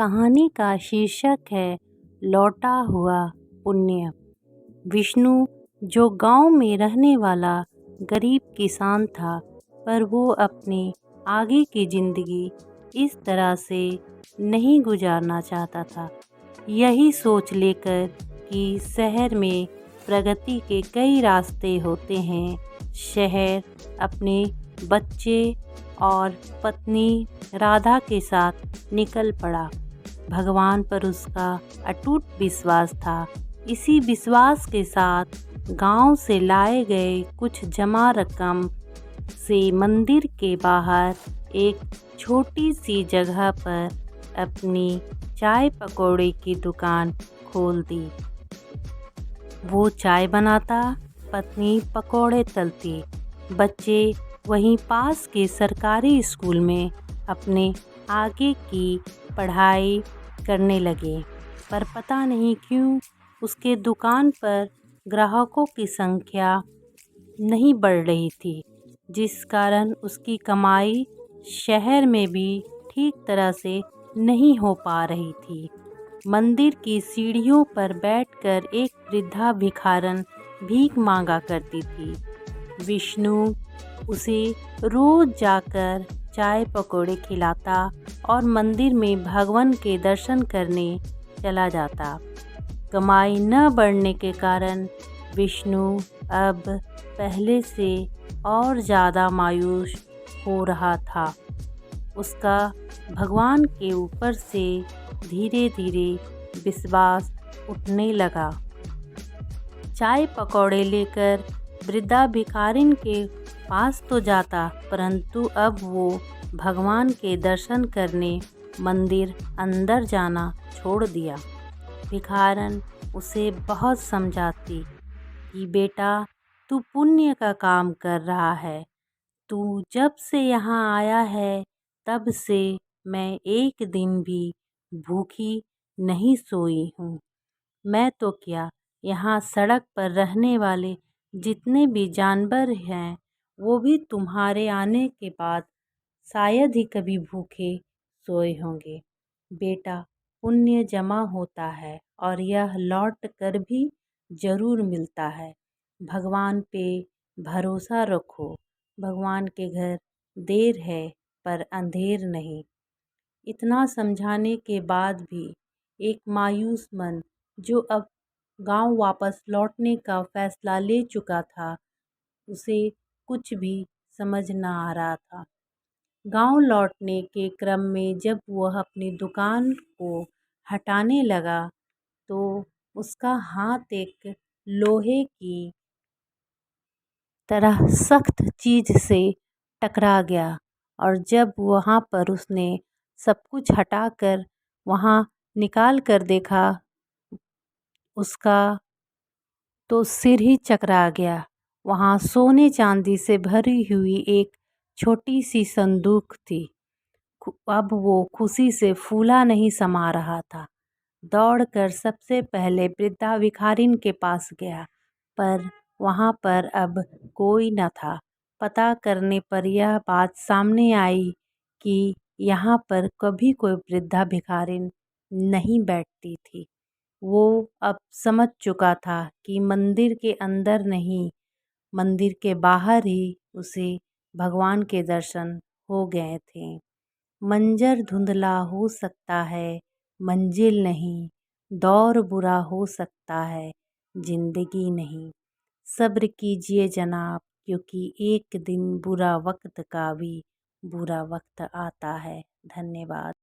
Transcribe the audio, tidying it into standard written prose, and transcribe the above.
कहानी का शीर्षक है लौटा हुआ पुण्य। विष्णु जो गांव में रहने वाला गरीब किसान था, पर वो अपनी आगे की जिंदगी इस तरह से नहीं गुजारना चाहता था। यही सोच लेकर कि शहर में प्रगति के कई रास्ते होते हैं, शहर अपने बच्चे और पत्नी राधा के साथ निकल पड़ा। भगवान पर उसका अटूट विश्वास था। इसी विश्वास के साथ गांव से लाए गए कुछ जमा रकम से मंदिर के बाहर एक छोटी सी जगह पर अपनी चाय पकौड़े की दुकान खोल दी। वो चाय बनाता, पत्नी पकौड़े तलती, बच्चे वहीं पास के सरकारी स्कूल में अपने आगे की पढ़ाई करने लगे। पर पता नहीं क्यों उसके दुकान पर ग्राहकों की संख्या नहीं बढ़ रही थी, जिस कारण उसकी कमाई शहर में भी ठीक तरह से नहीं हो पा रही थी। मंदिर की सीढ़ियों पर बैठकर एक वृद्धा भिखारन भीख मांगा करती थी। विष्णु उसे रोज जाकर चाय पकौड़े खिलाता और मंदिर में भगवान के दर्शन करने चला जाता। कमाई न बढ़ने के कारण विष्णु अब पहले से और ज़्यादा मायूस हो रहा था। उसका भगवान के ऊपर से धीरे धीरे विश्वास उठने लगा। चाय पकौड़े लेकर वृद्धा भिखारिन के पास तो जाता, परंतु अब वो भगवान के दर्शन करने मंदिर अंदर जाना छोड़ दिया। भिखारन उसे बहुत समझाती कि बेटा, तू पुण्य का काम कर रहा है। तू जब से यहाँ आया है तब से मैं एक दिन भी भूखी नहीं सोई हूँ। मैं तो क्या, यहाँ सड़क पर रहने वाले जितने भी जानवर हैं वो भी तुम्हारे आने के बाद शायद ही कभी भूखे सोए होंगे। बेटा, पुण्य जमा होता है और यह लौट कर भी जरूर मिलता है। भगवान पे भरोसा रखो। भगवान के घर देर है पर अंधेर नहीं। इतना समझाने के बाद भी एक मायूस मन, जो अब गांव वापस लौटने का फैसला ले चुका था, उसे कुछ भी समझ न आ रहा था। गांव लौटने के क्रम में जब वह अपनी दुकान को हटाने लगा तो उसका हाथ एक लोहे की तरह सख्त चीज से टकरा गया, और जब वहाँ पर उसने सब कुछ हटाकर वहाँ निकाल कर देखा, उसका तो सिर ही चकरा गया। वहाँ सोने चांदी से भरी हुई एक छोटी सी संदूक थी। अब वो खुशी से फूला नहीं समा रहा था। दौड़कर सबसे पहले वृद्धा भिखारिन के पास गया, पर वहाँ पर अब कोई न था। पता करने पर यह बात सामने आई कि यहाँ पर कभी कोई वृद्धा भिखारिन नहीं बैठती थी। वो अब समझ चुका था कि मंदिर के अंदर नहीं, मंदिर के बाहर ही उसे भगवान के दर्शन हो गए थे। मंजर धुंधला हो सकता है, मंजिल नहीं। दौर बुरा हो सकता है, जिंदगी नहीं। सब्र कीजिए जनाब, क्योंकि एक दिन बुरा वक्त का भी बुरा वक्त आता है। धन्यवाद।